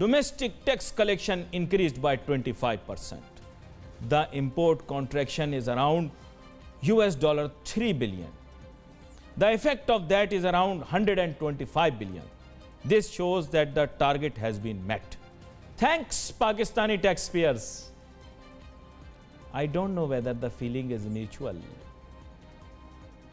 domestic tax collection increased by 25%. The import contraction is around $3 billion. The effect of that is around 125 billion. This shows that the target has been met. Thanks, Pakistani taxpayers. I don't know whether the feeling is mutual.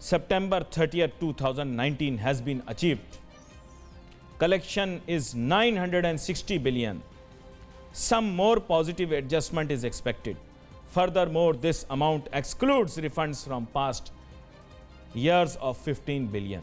September 30th, 2019 has been achieved. Collection is 960 billion. Some more positive adjustment is expected. Furthermore, this amount excludes refunds from past years of 15 billion.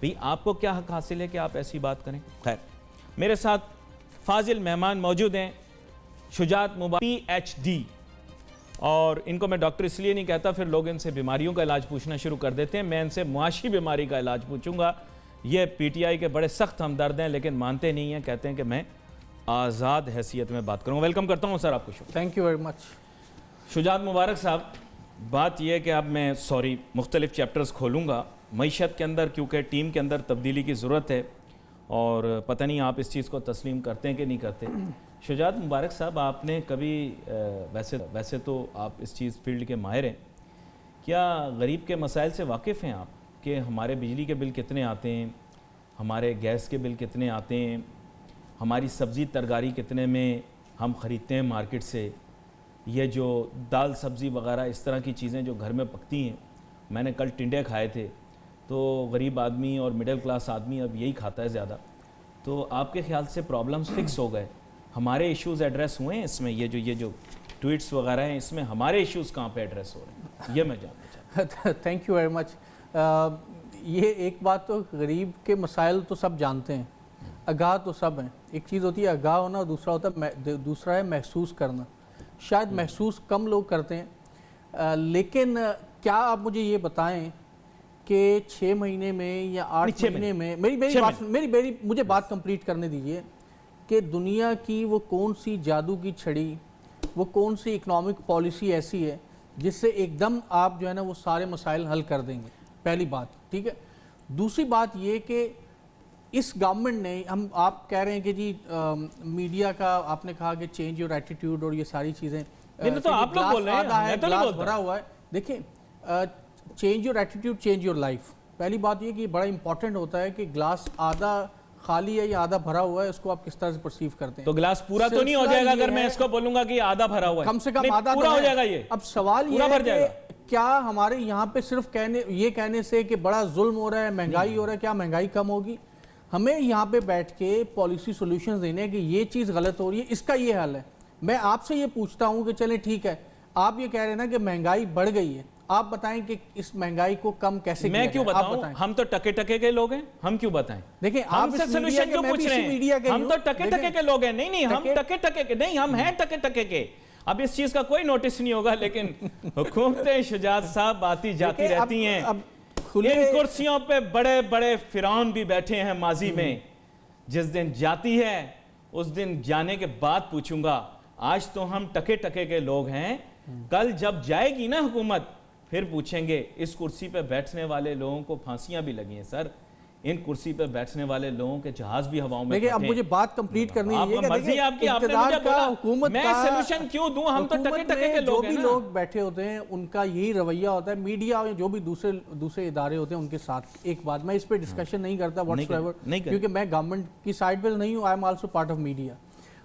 بھئی آپ کو کیا حق حاصل ہے کہ آپ ایسی بات کریں؟ خیر، میرے ساتھ فاضل مہمان موجود ہیں، شجاعت مبارک پی ایچ ڈی، اور ان کو میں ڈاکٹر اس لیے نہیں کہتا، پھر لوگ ان سے بیماریوں کا علاج پوچھنا شروع کر دیتے ہیں. میں ان سے معاشی بیماری کا علاج پوچھوں گا. یہ پی ٹی آئی کے بڑے سخت ہمدرد ہیں لیکن مانتے نہیں ہیں، کہتے ہیں کہ میں آزاد حیثیت میں بات کروں. ویلکم کرتا ہوں سر آپ کو. Thank you very much. Shujaat Mubarak sahib, بات یہ ہے کہ اب میں مختلف چیپٹرز کھولوں گا معیشت کے اندر، کیونکہ ٹیم کے اندر تبدیلی کی ضرورت ہے، اور پتہ نہیں آپ اس چیز کو تسلیم کرتے ہیں کہ نہیں کرتے. شجاعت مبارک صاحب، آپ نے کبھی ویسے تو آپ اس چیز فیلڈ کے ماہر ہیں، کیا غریب کے مسائل سے واقف ہیں آپ کہ ہمارے بجلی کے بل کتنے آتے ہیں، ہمارے گیس کے بل کتنے آتے ہیں، ہماری سبزی ترکاری کتنے میں ہم خریدتے ہیں مارکیٹ سے، یہ جو دال سبزی وغیرہ اس طرح کی چیزیں جو گھر میں پکتی ہیں. میں نے کل ٹنڈے کھائے تھے، تو غریب آدمی اور مڈل کلاس آدمی اب یہی کھاتا ہے زیادہ. تو آپ کے خیال سے پرابلمز فکس ہو گئے، ہمارے ایشوز ایڈریس ہوئے ہیں اس میں؟ یہ جو ٹویٹس وغیرہ ہیں اس میں ہمارے ایشوز کہاں پہ ایڈریس ہو رہے ہیں، یہ میں جاننا چاہتا ہوں. تھینک یو ویری مچ. یہ ایک بات تو غریب کے مسائل تو سب جانتے ہیں، آگاہ تو سب ہیں. ایک چیز ہوتی ہے آگاہ ہونا، اور دوسرا ہے محسوس کرنا. شاید محسوس کم لوگ کرتے ہیں، لیکن کیا آپ مجھے یہ بتائیں کہ 6 مہینے میں یا 8 مہینے میں مجھے بات کمپلیٹ کرنے دیجئے، کہ دنیا کی وہ کون سی جادو کی چھڑی، وہ کون سی اکنامک پالیسی ایسی ہے جس سے ایک دم آپ جو ہے نا وہ سارے مسائل حل کر دیں گے؟ پہلی بات، ٹھیک ہے. دوسری بات یہ کہ اس گورنمنٹ نے، آپ کہہ رہے ہیں کہ جی میڈیا کا آپ نے کہا کہ چینج یور ایٹیٹیوڈ اور یہ ساری چیزیں، تو آپ لوگ بول رہے ہیں، گلاس بھرا ہوا ہے. دیکھیں، change your attitude change your life. پہلی بات یہ کہ بڑا امپورٹنٹ ہوتا ہے کہ گلاس آدھا خالی ہے یا آدھا بھرا ہوا ہے، اس کو آپ کس طرح سے پرسیو کرتے ہیں. تو گلاس پورا تو نہیں ہو جائے گا اگر میں اس کو بولوں گا کہ یہ آدھا بھرا ہوا ہے؟ کم سے کم آدھا پورا ہو جائے گا. یہ اب سوال یہ ہے کہ کیا ہمارے یہاں پہ صرف کہنے سے کہ بڑا ظلم ہو رہا ہے، مہنگائی ہو رہا ہے، کیا مہنگائی کم ہوگی؟ ہمیں یہاں پہ بیٹھ کے پالیسی سولوشنز دینے ہیں کہ یہ چیز غلط ہو رہی ہے، اس کا یہ حل ہے. میں آپ سے یہ پوچھتا ہوں کہ چلیں ٹھیک ہے، آپ یہ کہہ رہے ہیں نا کہ مہنگائی بڑھ گئی ہے، آپ بتائیں کہ اس مہنگائی کو کم کیسے کیا جائے؟ میں کیوں بتاؤں؟ ہم تو ٹکے ٹکے کے لوگ ہیں، ہم کیوں بتائیں؟ دیکھیں آپ سے سولوشن کیوں پوچھ رہے ہیں؟ ہم تو ٹکے ٹکے کے لوگ ہیں. نہیں ہم ٹکے ٹکے کے نہیں، ہم ہیں ٹکے ٹکے کے. اب اس چیز کا کوئی نوٹس نہیں ہوگا، لیکن حکومتیں شجاعت صاحب آتی جاتی رہتی ہیں. ان کرسیوں پہ بڑے بڑے فرعون بھی بیٹھے ہیں ماضی میں. جس دن جاتی ہے اس دن جانے کے بعد پوچھوں گا. آج تو ہم ٹکے ٹکے کے لوگ ہیں، کل جب جائے گی نا حکومت پھر پوچھیں گے. اس کرسی پہ بیٹھنے والے لوگوں کو پھانسیاں بھی لگی ہیں سر، ان کرسی پہ بیٹھنے والے لوگوں کے جہاز بھی ہواؤں میں. دیکھیں اب مجھے بات کمپلیٹ کرنی ہے، مرضی ہے آپ کی، آپ نے مجھے بولا حکومت میں سولوشن کیوں دوں؟ ہم تو ٹکے ٹکے کے لوگ ہیں. جو بھی لوگ بیٹھے ہوتے ہیں ان کا یہی رویہ ہوتا ہے، میڈیا اور جو بھی دوسرے ادارے ہوتے ہیں ان کے ساتھ. ایک بات میں اس پہ ڈسکشن نہیں کرتا واٹس ایور، کیونکہ میں گورنمنٹ کی سائڈ پہ نہیں ہوں، I am also part of media.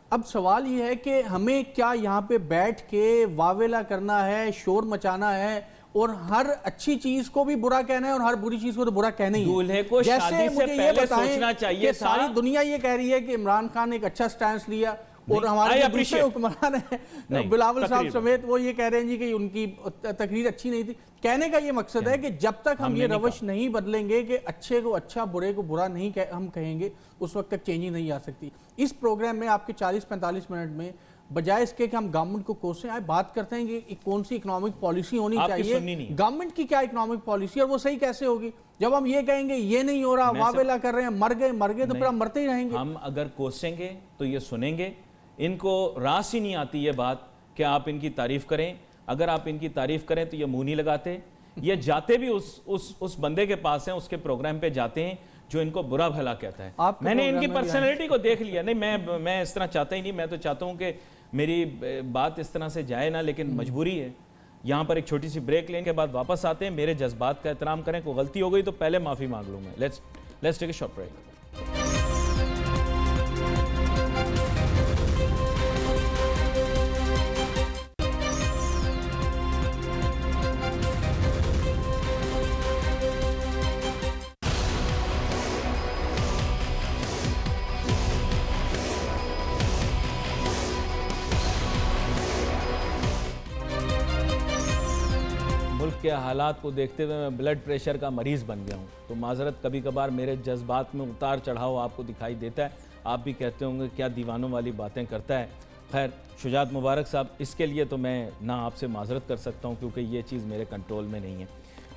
اب سوال یہ ہے کہ ہمیں کیا یہاں پہ بیٹھ کے واویلا کرنا ہے، شور مچانا ہے، اور ہر اچھی چیز کو بھی برا کہنا ہے اور ہر بری چیز کو تو برا کہنا ہی ہے؟ دولہے کو شادی سے پہلے سوچنا چاہیے. ساری دنیا یہ کہہ رہی ہے کہ عمران خان نے ایک اچھا سٹینس لیا، اور ہمارے دوسرے حکمران ہیں بلاول صاحب سمیت وہ یہ کہہ رہے ہیں جی کہ ان کی تقریر اچھی نہیں تھی. کہنے کا یہ مقصد ہے کہ جب تک ہم یہ روش نہیں بدلیں گے کہ اچھے کو اچھا برے کو برا نہیں ہم کہیں گے، اس وقت تک چینجنگ نہیں آ سکتی. اس پروگرام میں آپ کے 40-45 منٹ میں بجائے اس کے کہ ہم گورنمنٹ کو کوسیں، آئے بات کرتے ہیں کہ کون سی اکنامک پالیسی ہونی چاہیے. گورنمنٹ کی کیا اکنامک پالیسی، اور وہ صحیح کیسے ہوگی جب ہم یہ کہیں گے یہ نہیں ہو رہا، واویلا کر رہے ہیں، مر گئے تو پھر ہم مرتے ہی رہیں گے. ہم اگر کوسیں گے تو یہ سنیں گے. ان کو راس ہی نہیں آتی یہ بات کہ آپ ان کی تعریف کریں. اگر آپ ان کی تعریف کریں تو یہ منہ نہیں لگاتے. یہ جاتے بھی اس بندے کے پاس ہیں، اس کے پروگرام پہ جاتے ہیں جو ان کو برا بھلا کہتا ہے. میں نے ان کی پرسنالٹی کو دیکھ لیا. نہیں میں اس طرح چاہتا ہی نہیں. میں تو چاہتا ہوں کہ میری بات اس طرح سے جائے نا، لیکن مجبوری ہے. یہاں پر ایک چھوٹی سی بریک لینے کے بعد واپس آتے ہیں. میرے جذبات کا احترام کریں. کوئی غلطی ہو گئی تو پہلے معافی مانگ لوں میں. Let's take a short break. ملک کے حالات کو دیکھتے ہوئے میں بلڈ پریشر کا مریض بن گیا ہوں، تو معذرت کبھی کبھار میرے جذبات میں اتار چڑھاؤ آپ کو دکھائی دیتا ہے، آپ بھی کہتے ہوں گے کیا دیوانوں والی باتیں کرتا ہے۔ خیر شجاعت مبارک صاحب، اس کے لیے تو میں نہ آپ سے معذرت کر سکتا ہوں کیونکہ یہ چیز میرے کنٹرول میں نہیں ہے۔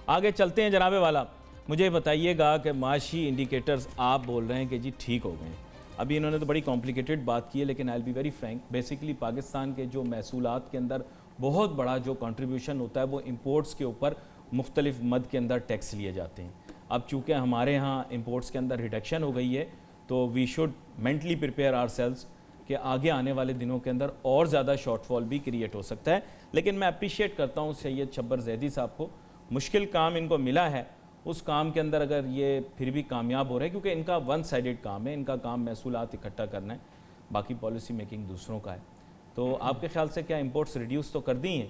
آگے چلتے ہیں جناب والا، مجھے بتائیے گا کہ معاشی انڈیکیٹرز آپ بول رہے ہیں کہ جی ٹھیک ہو گئے ہیں۔ ابھی انہوں نے تو بڑی کمپلیکیٹڈ بات کی ہے، لیکن I will be very frank, basically Pakistan کے جو محصولات کے اندر بہت بڑا جو کنٹریبیوشن ہوتا ہے وہ امپورٹس کے اوپر مختلف مد کے اندر ٹیکس لیے جاتے ہیں۔ اب چونکہ ہمارے ہاں امپورٹس کے اندر ریڈکشن ہو گئی ہے تو وی شوڈ مینٹلی پریپیئر آر سیلز کہ آگے آنے والے دنوں کے اندر اور زیادہ شارٹ فال بھی کریٹ ہو سکتا ہے۔ لیکن میں اپریشیٹ کرتا ہوں سید چھبر زیدی صاحب کو، مشکل کام ان کو ملا ہے، اس کام کے اندر اگر یہ پھر بھی کامیاب ہو رہے ہیں کیونکہ ان کا ون سائیڈڈ کام ہے، ان کا کام محصولات اکٹھا کرنا ہے، باقی پالیسی میکنگ دوسروں کا ہے۔ تو آپ کے خیال سے کیا امپورٹس ریڈیوس تو کر دی ہیں،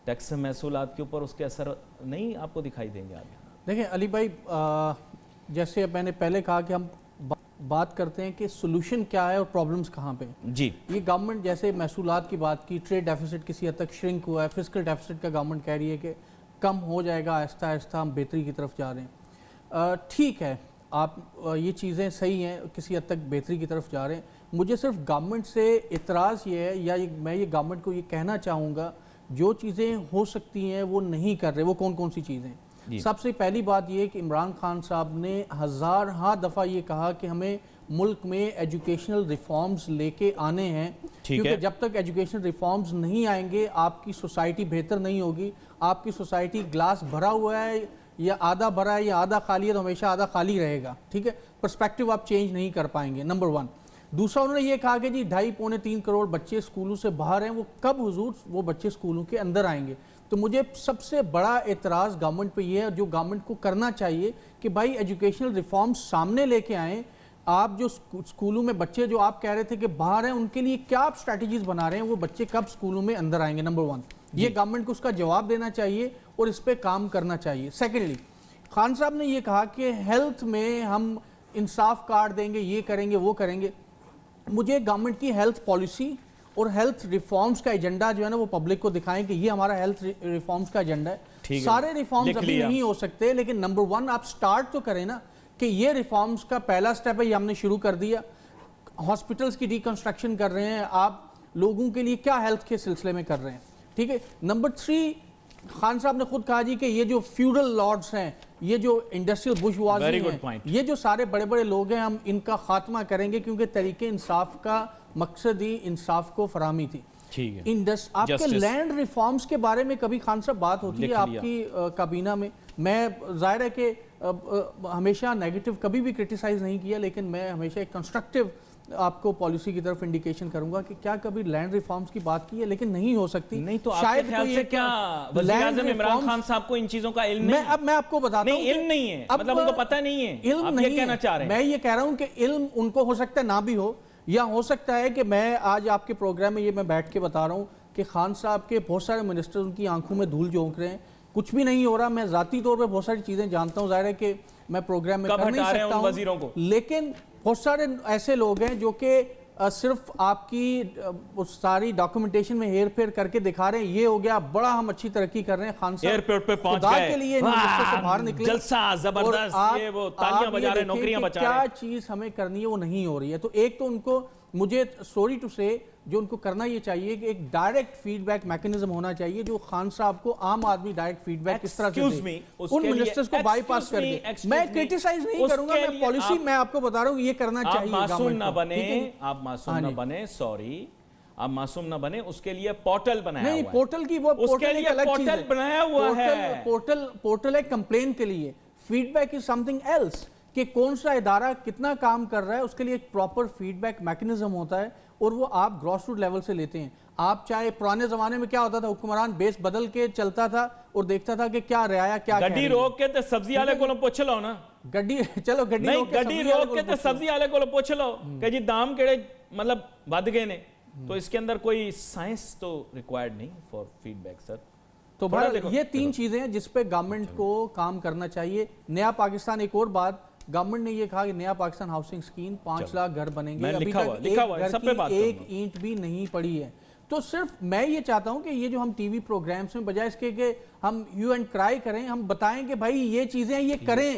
ٹیکس محصولات کے اوپر اس کے اثر نہیں آپ کو دکھائی دیں گے آگے؟ دیکھیں علی بھائی، جیسے میں نے پہلے کہا کہ ہم بات کرتے ہیں کہ سولوشن کیا ہے اور پرابلمز کہاں پہ ہیں۔ جی، یہ گورنمنٹ جیسے محصولات کی بات کی، ٹریڈ ڈیفیسٹ کسی حد تک شرنک ہوا ہے، فسکل ڈیفیسٹ کا گورنمنٹ کہہ رہی ہے کہ کم ہو جائے گا، آہستہ آہستہ ہم بہتری کی طرف جا رہے ہیں۔ ٹھیک ہے، آپ یہ چیزیں صحیح ہیں، کسی حد تک بہتری کی طرف جا رہے ہیں۔ مجھے صرف گورنمنٹ سے اعتراض یہ ہے، یا میں یہ گورنمنٹ کو یہ کہنا چاہوں گا جو چیزیں ہو سکتی ہیں وہ نہیں کر رہے، وہ کون کون سی چیزیں؟ سب سے پہلی بات یہ کہ عمران خان صاحب نے ہزارہا دفعہ یہ کہا کہ ہمیں ملک میں ایجوکیشنل ریفارمز لے کے آنے ہیں، کیونکہ جب تک ایجوکیشنل ریفارمز نہیں آئیں گے آپ کی سوسائٹی بہتر نہیں ہوگی۔ آپ کی سوسائٹی گلاس بھرا ہوا ہے یا آدھا بھرا ہے یا آدھا خالی ہے تو ہمیشہ آدھا خالی رہے گا، ٹھیک ہے، پرسپیکٹیو آپ چینج نہیں کر پائیں گے، نمبر 1۔ دوسرا انہوں نے یہ کہا کہ جی 2.5-3 کروڑ بچے اسکولوں سے باہر ہیں، وہ کب حضور وہ بچے اسکولوں کے اندر آئیں گے؟ تو مجھے سب سے بڑا اعتراض گورنمنٹ پہ یہ ہے، جو گورنمنٹ کو کرنا چاہیے کہ بھائی ایجوکیشنل ریفارمز سامنے لے کے آئیں۔ آپ جو اسکولوں میں بچے جو آپ کہہ رہے تھے کہ باہر ہیں، ان کے لیے کیا آپ اسٹریٹجیز بنا رہے ہیں، وہ بچے کب اسکولوں میں اندر آئیں گے، نمبر 1۔ یہ گورنمنٹ کو اس کا جواب دینا چاہیے اور اس پہ کام کرنا چاہیے۔ سیکنڈلی، خان صاحب نے یہ کہا کہ ہیلتھ میں ہم انصاف کارڈ دیں گے، یہ کریں گے وہ کریں گے۔ مجھے گورنمنٹ کی ہیلتھ پالیسی اور ہیلتھ ریفارمز کا ایجنڈا جو ہے نا وہ پبلک کو دکھائیں کہ یہ ہمارا ہیلتھ ریفارمز کا ایجنڈا ہے۔ سارے ریفارمز ابھی نہیں ہو سکتے، لیکن نمبر 1 آپ سٹارٹ تو کریں نا کہ یہ ریفارمز کا پہلا سٹیپ ہے، یہ ہم نے شروع کر دیا۔ ہاسپٹلز کی ڈیکنسٹرکشن کر رہے ہیں آپ، لوگوں کے لیے کیا ہیلتھ کے سلسلے میں کر رہے ہیں، ٹھیک ہے۔ نمبر 3، خان صاحب نے خود کہا جی کہ یہ جو فیوڈل لارڈز ہیں، یہ جو انڈسٹریل بورژوازی ہیں، یہ جو سارے بڑے بڑے لوگ ہیں، ہم ان کا خاتمہ کریں گے، کیونکہ تحریک انصاف کا مقصد ہی انصاف کو فراہمی تھی۔ آپ کے لینڈ ریفارمز کے بارے میں کبھی خان صاحب بات ہوتی ہے آپ کی کابینہ میں؟ میں ظاہر ہے کہ ہمیشہ نیگیٹو کبھی بھی کرٹیسائز نہیں کیا، لیکن میں ہمیشہ ایک کنسٹرکٹیو آپ کو پالیسی کی طرف انڈیکیشن کروں گا کہ کیا کبھی لینڈ ریفارمز کی بات کی ہے، لیکن نہیں ہو سکتی۔ نہیں تو آپ کے خیال سے کیا وزیر اعظم عمران خان صاحب کو ان چیزوں کا علم نہیں؟ اب میں آپ کو بتاتا ہوں، علم نہیں ہے، مطلب ان کو پتہ نہیں ہے، علم نہیں کہنا چاہ رہے ہیں؟ میں یہ کہہ رہا ہوں کہ علم ان کو ہو سکتا ہے نہ بھی ہو، یا ہو سکتا ہے کہ میں آج آپ کے پروگرام میں یہ میں بیٹھ کے بتا رہا ہوں کہ خان صاحب کے بہت سارے منسٹر ان کی آنکھوں میں دھول جھونک رہے ہیں، کچھ بھی نہیں ہو رہا۔ میں ذاتی طور پہ بہت ساری چیزیں جانتا ہوں، ظاہر ہے کہ میں پروگرام میں کر نہیں سکتا ہوں، لیکن بہت سارے ایسے لوگ ہیں جو کہ صرف آپ کی ساری ڈاکومنٹیشن میں ہیر پھیر کر کے دکھا رہے ہیں یہ ہو گیا بڑا، ہم اچھی ترقی کر رہے ہیں۔ خان صاحب ایئرپورٹ پہ پہنچ خدا کے لیے منسٹر سے باہر نکلے، جلسہ زبردست، یہ وہ تالیاں بجا رہے ہیں، نوکریاں بچا رہے ہیں، کیا چیز ہمیں کرنی ہے وہ نہیں ہو رہی ہے۔ تو ایک تو ان کو، مجھے سوری ٹو سے، جو ان کو کرنا یہ چاہیے کہ ایک ڈائریکٹ فیڈ بیک میکنزم ہونا چاہیے، جو خان صاحب کو عام آدمی ڈائریکٹ فیڈ بیک کس طرح سے دے، ان منسٹرز کو بائی پاس کر دے۔ میں کرٹیسائز نہیں کروں گا، میں پالیسی میں آپ کو بتا رہا ہوں یہ کرنا چاہیے۔ آپ معصوم نہ بنے، آپ معصوم نہ بنے، سوری، آپ معصوم نہ بنے، اس کے لیے پورٹل بنایا ہوا ہے۔ نہیں، پورٹل کی وہ اس کے لیے پورٹل بنایا ہوا ہے، پورٹل ہے کمپلین کے لیے، فیڈ بیک از سم تھنگ ایلس، کہ کون سا ادارہ کتنا کام کر رہا ہے اس کے لیے ایک پراپر فیڈ بیک میکنزم ہوتا ہے، اور وہ آپ گراس روٹ لیول سے لیتے ہیں۔ آپ چاہے پرانے زمانے میں کیا ہوتا تھا، حکمران بیس بدل کے چلتا تھا اور دیکھتا تھا کہ کیا رعایا کیا گڈی روک کے تے سبزی والے کو پوچھ لو نا، چلو گڈی روک کے تے سبزی والے کو پوچھ لو کہ جی دام کیڑے مطلب ود گئے نے، تو اس کے اندر کوئی سائنس تو ریکوائرڈ نہیں فار فیڈ بیک سر۔ تو یہ 3 چیزیں ہیں جس پہ گورنمنٹ کو کام کرنا چاہیے۔ نیا پاکستان، ایک اور بات، گورنمنٹ نے یہ کہا کہ نیا پاکستان ہاؤسنگ اسکیم 5 لاکھ گھر بنیں گے، ابھی تک ایک گھر کی ایک اینٹ بھی نہیں پڑی ہے۔ تو صرف میں یہ چاہتا ہوں کہ یہ جو ہم ٹی وی پروگرامز میں بجائے اس کے کہ ہم یو اینڈ کرائی کریں، ہم بتائیں کہ بھائی یہ چیزیں یہ کریں،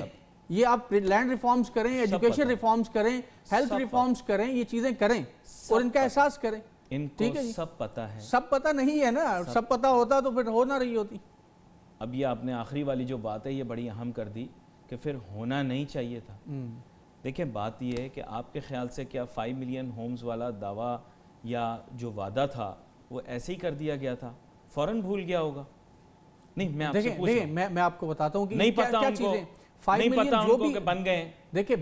یہ آپ لینڈ ریفارمز کریں، ایجوکیشن ریفارمز کریں، ہیلتھ ریفارمز کریں، یہ چیزیں کریں اور ان کا احساس کریں. ان کو سب پتہ ہے. سب پتہ نہیں ہے نا، سب پتہ ہوتا تو پھر ہو نہ رہی ہوتی. اب یہ آپ نے آخری والی جو بات ہے یہ بڑی اہم کر دی کہ پھر ہونا نہیں چاہیے تھا. دیکھیں بات یہ ہے کہ آپ کے خیال سے کیا 5 ملین ہومز والا دعویٰ یا جو وعدہ تھا وہ ایسے ہی کر دیا گیا تھا، فوراً بھول گیا ہوگا؟ نہیں، میں آپ سے پوچھ رہا ہوں. میں آپ کو بتاتا ہوں کہ نہیں پتہ ان کو، نہیں پتہ ان کو کہ بن گئے. دیکھیں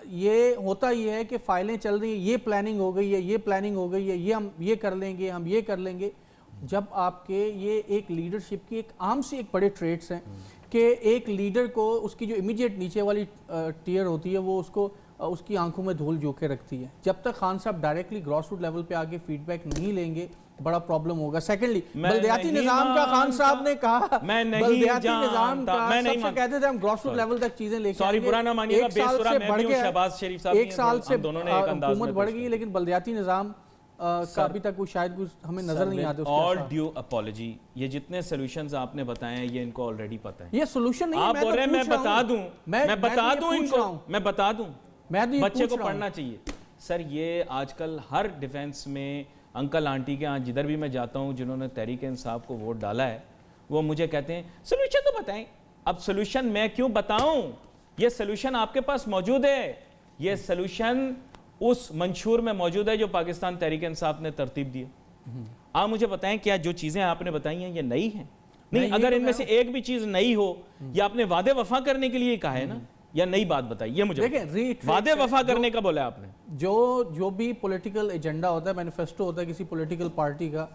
یہ ہوتا یہ ہے کہ فائلیں چل رہی ہیں، یہ پلاننگ ہو گئی ہے، یہ پلاننگ ہو گئی ہے، یہ ہم یہ کر لیں گے، ہم یہ کر لیں گے. جب آپ کے یہ ایک لیڈرشپ کی ایک عام سی ایک بڑے ٹریٹس ہیں کہ ایک لیڈر کو اس کی جو امیڈیٹ نیچے والی ٹیئر ہوتی ہے وہ اس کو اس کی آنکھوں میں دھول جو کے رکھتی ہے. جب تک خان صاحب ڈائریکٹلی گراس روٹ لیول پہ آگے فیڈ بیک نہیں لیں گے بڑا پرابلم ہوگا. سیکنڈلی بلدیاتی نظام کا خان صاحب نے کہا، بلدیاتی نظام کا سب سے کہتے تھے ہم گراس روٹ لیول تک چیزیں لے کے آئیں گے. ایک سال سے بڑھ گیا، ایک سال سے حکومت بڑھ گئی لیکن بلدیاتی نظام کا ابھی تک شاید کچھ ہمیں نظر نہیں آتے. آل ڈیو اپالوجی، یہ جتنے سولوشنز آپ نے بتائے ہیں یہ ان کو آلریڈی پتہ ہے. یہ سولوشن نہیں ہے، آپ بول رہے ہیں میں بتا دوں ان کو، میں بتا دوں بچے کو پڑھنا چاہیے. سر یہ آج کل ہر ڈیفنس میں انکل آنٹی کے ہاں جدھر بھی میں جاتا ہوں جنہوں نے تحریک انصاف کو ووٹ ڈالا ہے وہ مجھے کہتے ہیں سولوشن تو بتائیں. اب سولوشن میں کیوں بتاؤں؟ یہ سولوشن آپ کے پاس موجود ہے. یہ سولوشن اس منشور میں موجود ہے جو پاکستان تحریک انصاف نے ترتیب دی. آپ مجھے بتائیں کیا جو چیزیں آپ نے بتائی ہیں یہ نئی ہیں؟ نہیں. اگر ان میں سے ایک بھی چیز نئی ہو یا آپ نے وعدے وفا کرنے کے لیے کہا ہے نا، یا نئی بات بتائی، یہ مجھے وعدے وفا کرنے کا بولا آپ نے. جو بھی پولیٹیکل ایجنڈا ہوتا ہے، مینیفیسٹو ہوتا ہے کسی پولیٹیکل پارٹی کا،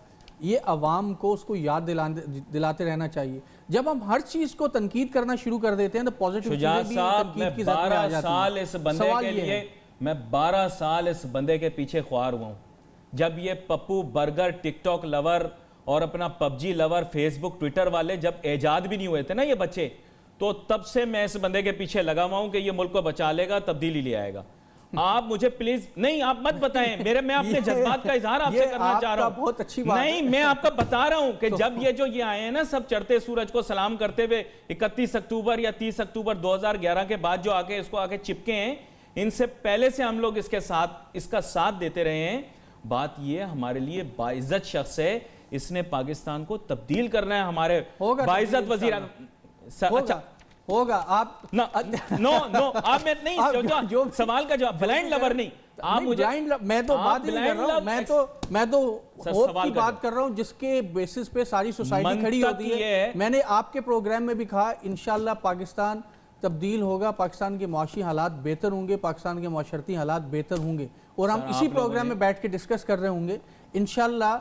یہ عوام کو اس کو یاد دلاتے رہنا چاہیے. جب ہم ہر چیز کو تنقید کرنا شروع کر دیتے ہیں تو پازیٹیو شجاع صاحب، میں 12 سال اس بندے کے لیے، میں 12 سال اس بندے کے پیچھے خوار ہوا ہوں. جب یہ پپو برگر ٹک ٹاک لور اور اپنا پب جی لور فیس بک ٹویٹر والے جب ایجاد بھی نہیں ہوئے تھے نا یہ بچے، تو تب سے میں اس بندے کے پیچھے لگا ہوا ہوں کہ یہ ملک کو بچا لے گا، تبدیلی لے آئے گا. آپ مجھے پلیز نہیں، آپ مت بتائیں، میں اپنے جذبات کا اظہار آپ سے کرنا چاہ رہا ہوں. بہت اچھی بات ہے. نہیں، میں آپ کا بتا رہا ہوں کہ جب یہ آئے ہیں نا سب چڑھتے سورج کو سلام کرتے ہوئے 31 اکتوبر یا 30 اکتوبر 2011 کے بعد جو آگے اس کو آگے چپکے ہیں، ان سے پہلے سے ہم لوگ اس کا ساتھ دیتے رہے ہیں. بات یہ ہمارے لیے باعزت شخص ہے، اس نے پاکستان کو تبدیل کرنا ہے. ہمارے باعزت وزیر ہوگا. آپ نو آپ میں نہیں، جو سوال کا جواب بلائنڈ لور نہیں. آپ مجھے میں تو بات نہیں کر رہا ہوں، میں تو ہوپ کی بات کر رہا ہوں جس کے بیسس پہ ساری سوسائٹی کھڑی ہوتی ہے. میں نے آپ کے پروگرام میں بھی کہا انشاءاللہ پاکستان تبدیل ہوگا، پاکستان کے معاشی حالات بہتر ہوں گے، پاکستان کے معاشرتی حالات بہتر ہوں گے، اور ہم اسی پروگرام میں بیٹھ کے ڈسکس کر رہے ہوں گے. انشاءاللہ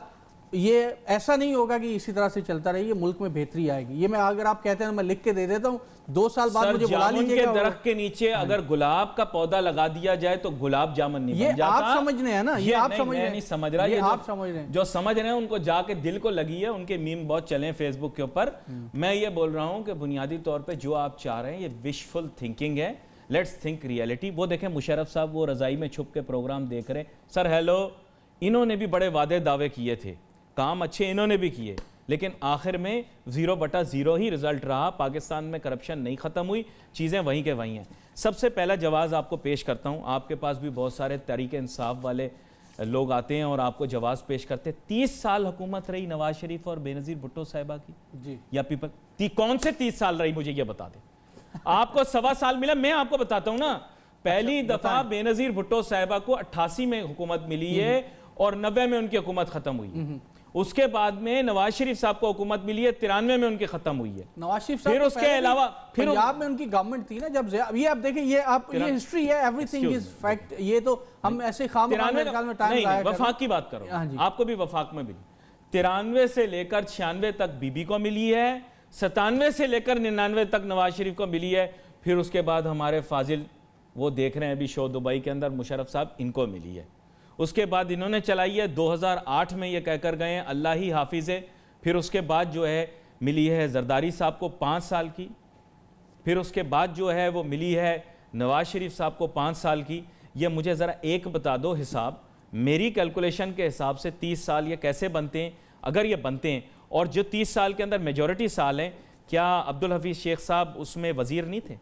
یہ ایسا نہیں ہوگا کہ اسی طرح سے چلتا رہے، یہ ملک میں بہتری آئے گی. یہ میں اگر آپ کہتے ہیں میں لکھ کے دے دیتا ہوں، 2 سال بعد مجھے بلا لیجیے گا. کے درخت کے نیچے اگر گلاب کا پودا لگا دیا جائے تو گلاب جامن نہیں بن جاتا. یہ آپ سمجھنے ہیں نا، یہ آپ سمجھ رہے ہیں. نہیں سمجھ رہا، یہ آپ سمجھ رہے ہیں. جو سمجھ رہے ہیں ان کو جا کے دل کو لگی ہے، ان کے میم بہت چلے ہیں فیس بک کے اوپر. میں یہ بول رہا ہوں کہ بنیادی طور پہ جو آپ چاہ رہے ہیں یہ وشفل تھنکنگ ہے. Let's think reality. وہ دیکھیں مشرف صاحب وہ رضائی میں چھپ کے پروگرام دیکھ رہے ہیں. سر ہیلو، انہوں نے بھی بڑے وعدے دعوے کیے تھے، کام اچھے انہوں نے بھی کیے، لیکن آخر میں 0/0 ہی رزلٹ رہا. پاکستان میں کرپشن نہیں ختم ہوئی، چیزیں وہیں کے وہیں ہیں. سب سے پہلا جواز آپ کو پیش کرتا ہوں. آپ کے پاس بھی بہت سارے تحریک انصاف والے لوگ آتے ہیں اور آپ کو جواز پیش کرتے ہیں. 30 سال حکومت رہی نواز شریف اور بے نظیر بھٹو صاحبہ کی، جی یا پیپل کون سے 30 سال رہی مجھے یہ بتا دیں. آپ کو 1.25 سال ملا. میں آپ کو بتاتا ہوں نا، پہلی دفعہ بے نظیر بھٹو صاحبہ کو 88 میں حکومت ملی ہے اور 90 میں ان کی حکومت ختم ہوئی ہے. اس کے بعد میں نواز شریف صاحب کو حکومت ملی ہے، 93 میں ان کی ختم ہوئی ہے. نواز شریف صاحب پھر اس کے علاوہ پنجاب میں ان کی گورنمنٹ تھی نا جب. یہ آپ دیکھیں، یہ ہسٹری ہے، ایوری تھنگ از فیکٹ. یہ تو ہم ایسے خام میں ٹائم ضائع کر وفاق کی بات کرو. آپ کو بھی وفاق میں ملی. 93 سے لے کر 96 تک بی بی کو ملی ہے، 97 سے لے کر 99 تک نواز شریف کو ملی ہے. پھر اس کے بعد ہمارے فاضل وہ دیکھ رہے ہیں ابھی شو دبئی کے اندر، مشرف صاحب، ان کو ملی ہے. اس کے بعد انہوں نے چلائی ہے 2008 میں، یہ کہہ کر گئے ہیں اللہ ہی حافظ ہے. پھر اس کے بعد جو ہے ملی ہے زرداری صاحب کو 5 سال کی. پھر اس کے بعد جو ہے وہ ملی ہے نواز شریف صاحب کو 5 سال کی. یہ مجھے ذرا ایک بتا دو حساب، میری کیلکولیشن کے حساب سے 30 سال یہ کیسے بنتے ہیں؟ اگر یہ بنتے ہیں اور جو 30 سال کے اندر میجورٹی سال ہیں، کیا عبدالحفیظ شیخ صاحب اس میں وزیر نہیں تھے؟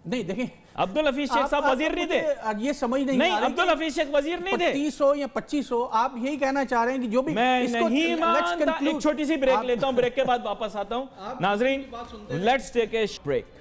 نہیں دیکھیں، عبدالحفیظ شیخ صاحب وزیر نہیں تھے؟ یہ سمجھ نہیں نہیں، عبدالحفیظ شیخ وزیر نہیں تھے۔ 25 ہو یا 25 ہو، آپ یہی کہنا چاہ رہے ہیں کہ جو بھی میں نہیں مانتا۔ ایک چھوٹی سی بریک لیتا ہوں، بریک کے بعد واپس آتا ہوں۔ ناظرین، لیٹس ٹیک اے بریک۔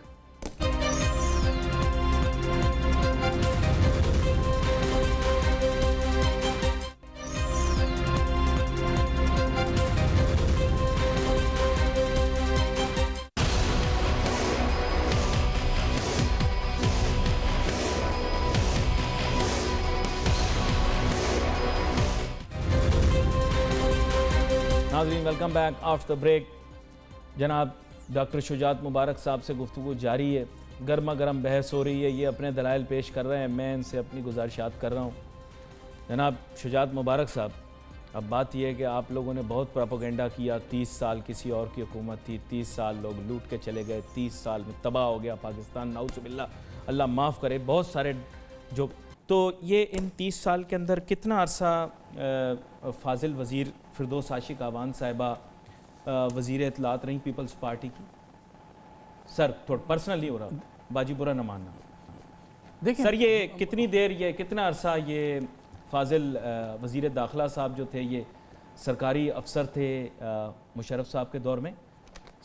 ناظرین، ویلکم بیک آفٹر بریک۔ جناب ڈاکٹر شجاعت مبارک صاحب سے گفتگو جاری ہے، گرما گرم بحث ہو رہی ہے، یہ اپنے دلائل پیش کر رہے ہیں، میں ان سے اپنی گزارشات کر رہا ہوں۔ جناب شجاعت مبارک صاحب، اب بات یہ ہے کہ آپ لوگوں نے بہت پروپیگنڈا کیا، 30 سال کسی اور کی حکومت تھی، 30 سال لوگ لوٹ کے چلے گئے، 30 سال میں تباہ ہو گیا پاکستان، نعوذ باللہ، اللہ معاف کرے، بہت سارے جو تو یہ ان 30 سال کے اندر کتنا عرصہ فاضل وزیر فردوس عاشق آوان صاحبہ وزیر اطلاعات رہی پیپلز پارٹی کی؟ سر تھوڑا پرسنل نہیں ہو رہا، باجی برا نہ ماننا۔ دیکھیں سر یہ کتنی دیر، یہ کتنا عرصہ یہ فاضل وزیر داخلہ صاحب جو تھے یہ سرکاری افسر تھے مشرف صاحب کے دور میں؟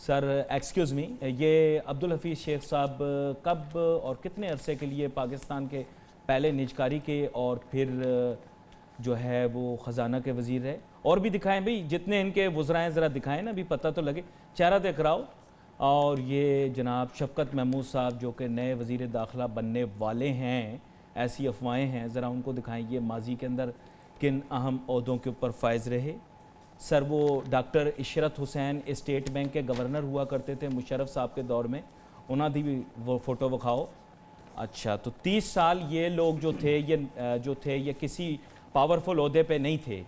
سر ایکسکیوز می، یہ عبدالحفیظ شیخ صاحب کب اور کتنے عرصے کے لیے پاکستان کے پہلے نجکاری کے اور پھر جو ہے وہ خزانہ کے وزیر رہے؟ اور بھی دکھائیں بھئی، جتنے ان کے وزرائیں ذرا دکھائیں نا، بھی پتہ تو لگے، چہرہ دیکھ کراؤ۔ اور یہ جناب شفقت محمود صاحب جو کہ نئے وزیر داخلہ بننے والے ہیں، ایسی افواہیں ہیں، ذرا ان کو دکھائیں، یہ ماضی کے اندر کن اہم عہدوں کے اوپر فائز رہے؟ سر وہ ڈاکٹر عشرت حسین اسٹیٹ بینک کے گورنر ہوا کرتے تھے مشرف صاحب کے دور میں، انہاں دی بھی وہ فوٹو بکھاؤ۔ اچھا، تو 30 سال یہ لوگ جو تھے یہ کسی پاورفل عہدے پہ نہیں تھے،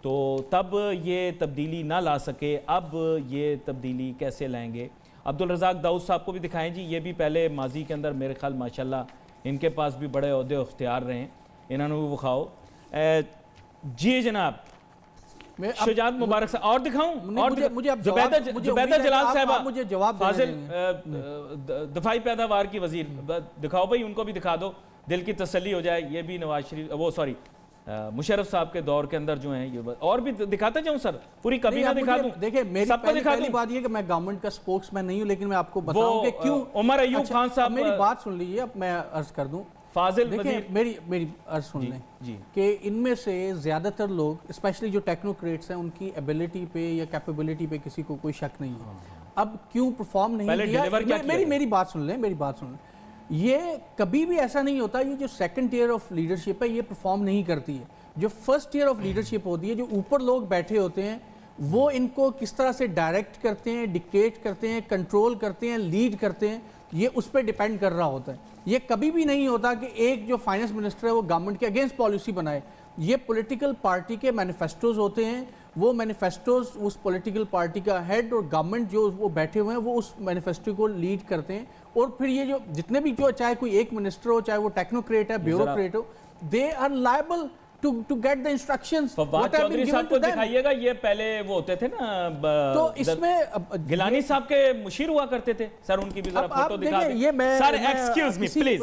تو تب یہ تبدیلی نہ لا سکے، اب یہ تبدیلی کیسے لائیں گے؟ عبدالرزاق داؤد صاحب کو بھی دکھائیں جی، یہ بھی پہلے ماضی کے اندر میرے خیال ماشاءاللہ ان کے پاس بھی بڑے عہدے اختیار رہے ہیں، انہوں نے بھی بکھاؤ۔ جی جناب شجاعت مبارک صاحب، اور دکھاؤں؟ اور زبیدہ جلال صاحبہ مجھے جواب فاضل دفاعی پیداوار کی وزیر، دکھاؤ بھائی، ان کو بھی دکھا دو، دل کی تسلی ہو جائے۔ یہ بھی نواز شریف مشرف صاحب کے دور کے اندر جو ہیں، یہ اور بھی دکھاتا جاؤں سر، پوری کابینہ دکھا دوں؟ دیکھیں میری پہلی بات یہ کہ میں گورنمنٹ کا سپوکس مین نہیں ہوں، لیکن میں آپ کو بتاؤں کہ کیوں عمر ایوب خان صاحب، میری بات سن لیجیے، اب میں عرض کر دوں، فاضل دیکھیں میری عرض سن لیں کہ ان میں سے زیادہ تر لوگ اسپیشلی جو ٹیکنوکریٹس ہیں، ان کی ایبیلٹی پہ یا کیپیبلٹی پہ کسی کو کوئی شک نہیں ہے۔ اب کیوں پرفارم نہیں کیا، میری بات سن لیں، یہ کبھی بھی ایسا نہیں ہوتا، یہ جو سیکنڈ ٹیئر آف لیڈرشپ ہے یہ پرفارم نہیں کرتی ہے۔ جو فرسٹ ٹیئر آف لیڈرشپ ہوتی ہے، جو اوپر لوگ بیٹھے ہوتے ہیں، وہ ان کو کس طرح سے ڈائریکٹ کرتے ہیں، ڈکٹیٹ کرتے ہیں، کنٹرول کرتے ہیں، لیڈ کرتے ہیں، یہ اس پہ ڈیپینڈ کر رہا ہوتا ہے۔ یہ کبھی بھی نہیں ہوتا کہ ایک جو فائنانس منسٹر ہے وہ گورنمنٹ کے اگینسٹ پالیسی بنائے۔ یہ پولیٹیکل پارٹی کے مینیفیسٹوز ہوتے ہیں، وہ مینیفیسٹوز اس پولیٹیکل پارٹی کا ہیڈ اور گورنمنٹ جو وہ بیٹھے ہوئے ہیں وہ اس مینیفیسٹو کو لیڈ کرتے ہیں، اور پھر یہ جو جتنے بھی جو چاہے کوئی ایک منسٹر ہو، چاہے وہ ٹیکنوکریٹ ہے، بیوروکریٹ ہو، they are liable to get the instructions. Fawad Chaudhry صاحب کو دکھائیے گا، یہ پہلے وہ ہوتے تھے نا، تو اس میں گیلانی صاحب کے مشیر ہوا کرتے تھے، سر ان کی بھی ذرا فوٹو دکھا دیں۔ سر ایکسکیوز می پلیز،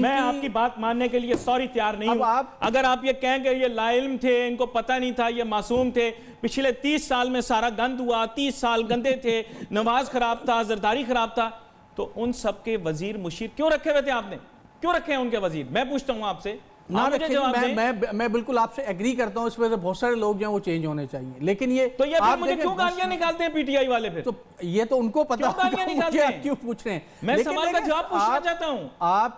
میں آپ کی بات ماننے کے لیے سوری تیار نہیں ہوں۔ اگر آپ یہ کہیں کہ یہ لا علم تھے، ان کو پتہ نہیں تھا، یہ معصوم تھے، پچھلے 30 سال میں سارا گند ہوا، 30 سال گندے تھے، نواز خراب تھا، زرداری خراب تھا، تو ان سب کے وزیر مشیر کیوں رکھے ہوئے تھے آپ نے؟ کیوں رکھے ہیں ان کے وزیر؟ میں پوچھتا ہوں آپ سے۔ میں بالکل آپ سے ایگری کرتا ہوں، اس وجہ سے بہت سارے لوگ جو ہیں وہ چینج ہونے چاہیے، لیکن یہ تو یہ مجھے کیوں گالیاں نکالتے ہیں پی ٹی آئی والے؟ پھر تو یہ تو ان کو پتا کیوں پوچھ رہے ہیں، میں سوال کا جواب پوچھنا چاہتا ہوں۔ آپ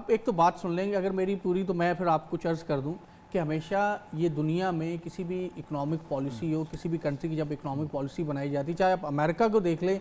ایک تو بات سن لیں گے اگر میری پوری، تو میں پھر آپ کو عرض کر دوں کہ ہمیشہ یہ دنیا میں کسی بھی اکنامک پالیسی ہو، کسی بھی کنٹری کی جب اکنامک پالیسی بنائی جاتی، چاہے آپ امریکہ کو دیکھ لیں،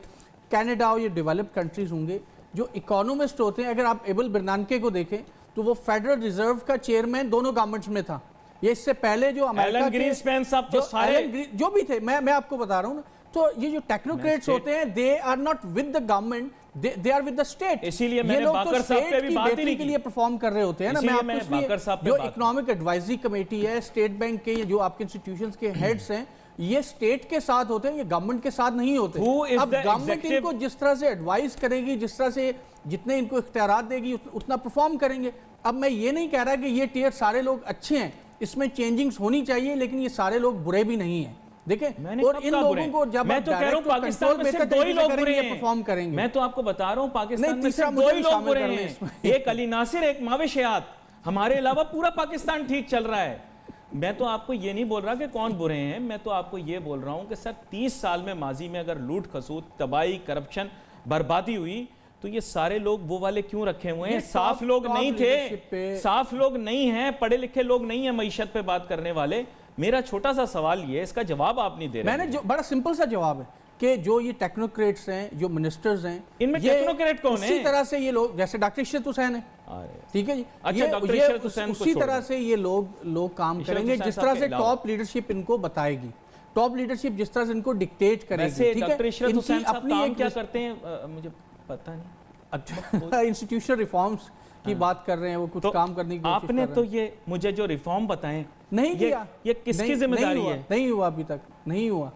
کینیڈا ہو، یہ ڈیولپڈ کنٹریز ہوں گے، جو اکانومسٹ ہوتے ہیں، اگر آپ ایبل برنانکے کو دیکھیں تو وہ فیڈرل ریزرو کا چیئرمین دونوں گورنمنٹس میں تھا۔ یہ اس سے پہلے جو امریکہ کے جو بھی تھے، میں آپ کو بتا رہا ہوں نا، تو یہ جو ٹیکنوکریٹس ہوتے ہیں، they are not with the government, they are with the state. اسی لیے میں نے باقر صاحب پہ بھی بات ہی نہیں کے لیے پرفارم کر رہے ہوتے ہیں نا. میں آپ کو جو اکنامک ایڈوائزری کمیٹی ہے اسٹیٹ بینک کے جو آپ کے انسٹیٹیوشنز کے ہیڈز ہیں یہ اسٹیٹ کے ساتھ ہوتے ہیں, یہ گورنمنٹ کے ساتھ نہیں ہوتے. اب گورنمنٹ ان کو جس طرح سے ایڈوائز کرے گی, جس طرح سے جتنے ان کو اختیارات دے گی اتنا پرفارم کریں گے. اب میں یہ نہیں کہہ رہا کہ یہ ٹیئر سارے لوگ اچھے ہیں, اس میں چینجنگز ہونی چاہیے, لیکن یہ سارے لوگ برے بھی نہیں ہیں. دیکھیں اور ان لوگوں کو جب میں تو کہہ رہا ہوں پاکستان میں صرف دو ہی لوگ برے ہیں, پرفارم کریں گے. میں تو آپ کو بتا رہا ہوں پاکستان میں صرف دو ہی لوگ برے ہیں, ایک علی ناصر, ایک ماوش حیات. ہمارے علاوہ پورا پاکستان ٹھیک چل رہا ہے. میں تو آپ کو یہ نہیں بول رہا کہ کون برے ہیں, میں تو آپ کو یہ بول رہا ہوں کہ سر 30 سال میں ماضی میں اگر لوٹ کھسوٹ, تباہی, کرپشن, بربادی ہوئی تو یہ سارے لوگ وہ والے کیوں رکھے ہوئے ہیں؟ صاف لوگ نہیں تھے, صاف لوگ نہیں ہیں, پڑھے لکھے لوگ نہیں ہیں معیشت پہ بات کرنے والے. میرا چھوٹا سا سوال یہ ہے, اس کا جواب آپ نہیں دے رہے. میں نے بڑا سمپل سا جواب ہے کہ جو یہ ٹیکنوکریٹس ہیں, جو منسٹرز ہیں, ان میں ٹیکنوکریٹ کون ہیں؟ اسی طرح سے یہ لوگ جیسے ڈاکٹر عشرت حسین ہیں, ٹھیک ہے جی, اچھا ڈاکٹر عشرت حسین اسی طرح سے یہ لوگ کام کریں گے جس طرح سے ٹاپ لیڈرشپ ان کو بتائے گی, ٹاپ لیڈرشپ جس طرح سے ان کو ڈکٹیٹ کرے گی. ویسے ڈاکٹر عشرت حسین صاحب کام کیا کرتے ہیں مجھے پتہ نہیں. اچھا انسٹیٹیوشنل ریفارمز کی بات کر رہے ہیں, وہ کچھ کام کرنے کی کوشش آپ نے تو یہ مجھے جو ریفارم بتائیں نہیں کیا, یہ کس کی ذمہ داری ہے؟ نہیں ہوا ابھی تک, نہیں ہوا.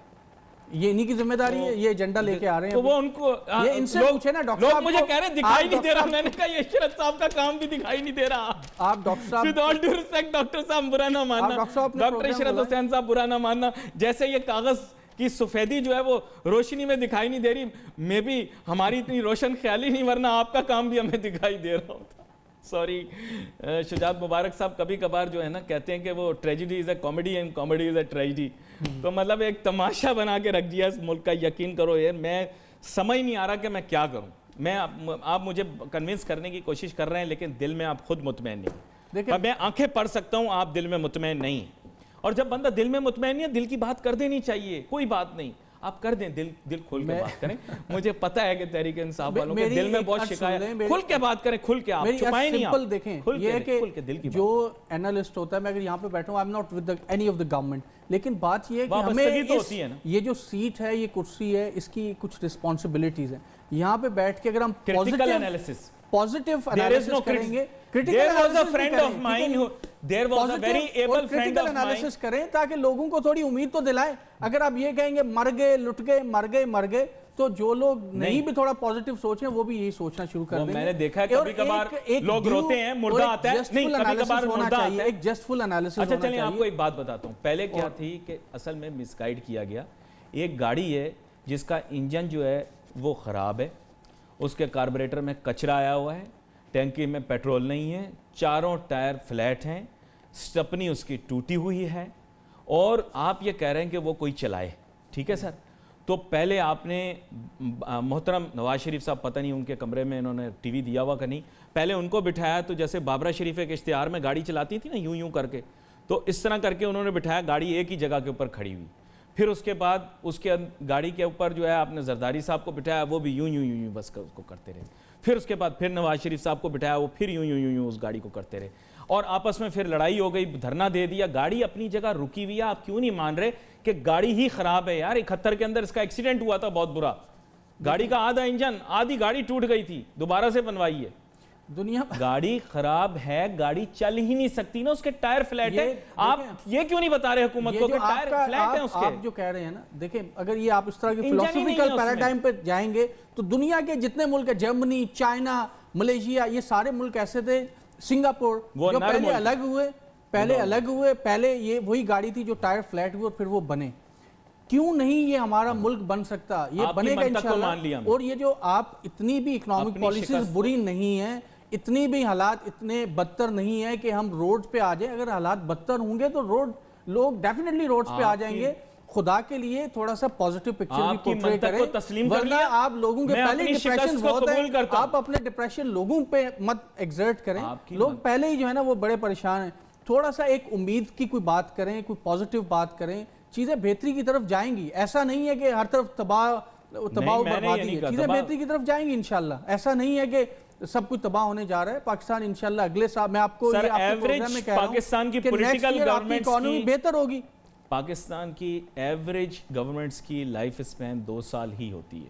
یہ انہی کی ذمہ داری ہے, یہ ایجنڈا لے کے آ رہے ہیں. تو وہ ان کو یہ ان سے پوچھے نا ڈاکٹر صاحب, لوگ مجھے کہہ رہے دکھائی نہیں دے رہا. میں نے کہا یہ عشرت صاحب کا کام بھی دکھائی نہیں دے رہا. آپ ڈاکٹر صاحب with all due respect doctor صاحب برا نہ ماننا, ڈاکٹر عشرت حسین صاحب برا نہ ماننا, جیسے یہ کاغذ کی سفیدی جو ہے وہ روشنی میں دکھائی نہیں دے رہی, میں بھی ہماری اتنی روشن خیالی نہیں, ورنہ آپ کا کام بھی ہمیں دکھائی دے رہا ہوتا. سوری. شجاعت مبارک صاحب کبھی کبھار جو ہے نا کہتے ہیں کہ وہ tragedy is a comedy and comedy is a tragedy. تو مطلب ایک تماشا بنا کے رکھ دیا اس ملک کا. یقین کرو یہ میں سمجھ نہیں آ رہا کہ میں کیا کروں. میں آپ مجھے کنونس کرنے کی کوشش کر رہے ہیں لیکن دل میں آپ خود مطمئن نہیں. میں آنکھیں پڑھ سکتا ہوں, آپ دل میں مطمئن نہیں. اور جب بندہ دل میں مطمئن نہیں ہے, دل کی بات کر دینی چاہیے, کوئی بات نہیں, آپ کر دیں, دل کھول کے بات کریں. مجھے پتہ ہے کہ تحریک انصاف والوں کے دل میں بہت شکایت, کھل کے بات کریں, کھل کے, آپ چھپائیں نہیں. آپ دیکھیں یہ ہے کہ جو اینالسٹ ہوتا ہے, میں اگر یہاں پہ بیٹھا ہوں, I am not with any of the government, لیکن بات یہ ہے کہ ہمیں یہ جو سیٹ ہے, یہ کرسی ہے, اس کی کچھ رسپانسبلٹیز ہیں. یہاں پہ بیٹھ کے اگر ہم پازیٹیو انالیسس کریں گے, انالیسس کریں تاکہ لوگوں کو تھوڑی امید تو دلائیں. اگر آپ یہ کہیں گے مر گئے, لٹ گئے, مر گئے, تو جو لوگ نہیں بھی تھوڑا پازیٹیو سوچیں وہ بھی یہی سوچنا شروع کر دیں گے. میں نے دیکھا ہے کبھی کبھار لوگ روتے ہیں, مردہ آتا ہے, نہیں کبھی کبھار مردہ آتا ہے, ایک جسٹفل انالیسس ہونا چاہیے. اچھا چلیں آپ کو ایک بات بتاتا ہوں. پہلے کیا تھی کہ اصل میں مس گائیڈ کیا گیا. ایک گاڑی ہے جس کا انجن جو ہے وہ خراب ہے, اس کے کاربوریٹر میں کچرا آیا ہوا ہے, ٹینکی میں پیٹرول نہیں ہے, چاروں ٹائر فلیٹ ہیں, سٹپنی اس کی ٹوٹی ہوئی ہے, اور آپ یہ کہہ رہے ہیں کہ وہ کوئی چلائے. ٹھیک ہے سر, تو پہلے آپ نے محترم نواز شریف صاحب, پتہ نہیں ان کے کمرے میں انہوں نے ٹی وی دیا ہوا کہ نہیں, پہلے ان کو بٹھایا. تو جیسے بابرہ شریف ایک اشتہار میں گاڑی چلاتی تھی نا یوں کر کے, تو اس طرح کر کے انہوں نے بٹھایا, گاڑی ایک ہی جگہ کے اوپر کھڑی ہوئی. پھر اس کے بعد اس کے گاڑی کے اوپر جو ہے آپ نے زرداری صاحب کو بٹھایا, وہ بھی یوں بس اس کو کرتے رہے. پھر اس کے بعد پھر نواز شریف صاحب کو بٹھایا, وہ پھر یوں اس گاڑی کو کرتے رہے, اور آپس میں پھر لڑائی ہو گئی, دھرنا دے دیا. گاڑی اپنی جگہ رکی ہوئی ہے, آپ کیوں نہیں مان رہے کہ گاڑی ہی خراب ہے یار. 71 کے اندر اس کا ایکسیڈنٹ ہوا تھا بہت برا, گاڑی کا آدھا انجن, آدھی گاڑی ٹوٹ گئی تھی, دوبارہ سے بنوائی ہے. دنیا گاڑی خراب ہے, گاڑی چل ہی نہیں سکتی نا, اس کے ٹائر فلیٹ ہے. آپ یہ کیوں نہیں بتا رہے حکومت کو کہ ٹائر فلیٹ ہیں اس کے؟ آپ جو کہہ رہے ہیں نا, دیکھیں اگر یہ آپ اس طرح کی فلسفیکل پیراڈائم پہ جائیں گے تو دنیا کے جتنے ملک ہیں, جرمنی, چائنا, ملیشیا, یہ سارے ملک ایسے تھے, سنگاپور, جو پہلے الگ ہوئے, پہلے یہ وہی گاڑی تھی جو ٹائر فلیٹ ہوئے اور پھر وہ بنے. کیوں نہیں یہ ہمارا ملک بن سکتا؟ یہ بنے گا انشاءاللہ. اور یہ جو آپ اتنی بھی اکنامک پالیسیز بری نہیں ہیں, اتنی بھی حالات اتنے بدتر نہیں ہے کہ ہم روڈ پہ آ جائیں. اگر حالات بدتر ہوں گے تو لوگ ڈیفینیٹلی روڈز پہ آ جائیں گے. خدا کے لیے تھوڑا سا پازیٹیو پکچر بھی پورٹری کریں, ورنہ آپ لوگوں کے پہلے ڈپریشن بہت ہے, آپ اپنے ڈپریشن لوگوں پہ مت ایگزرٹ کریں. لوگ پہلے ہی جو ہے نا وہ بڑے پریشان ہیں. تھوڑا سا ایک امید کی کوئی بات کریں, کوئی پازیٹیو بات کریں, چیزیں بہتری کی طرف جائیں گی. ایسا نہیں ہے کہ ہر طرف تباہ و بربادی ہے, چیزیں بہتری کی طرف جائیں گی انشاءاللہ. ایسا نہیں ہے کہ سب کچھ تباہ ہونے جا رہا ہے. پاکستان انشاءاللہ اگلے سال, میں آپ کو یہ آپ کے پروگرام میں کہہ رہا ہوں کہ نیکسٹ ایئر آپ کی اکانومی بہتر ہوگی. پاکستان کی ایوریج گورنمنٹس کی لائف اسپین 2 سال ہی ہوتی ہے.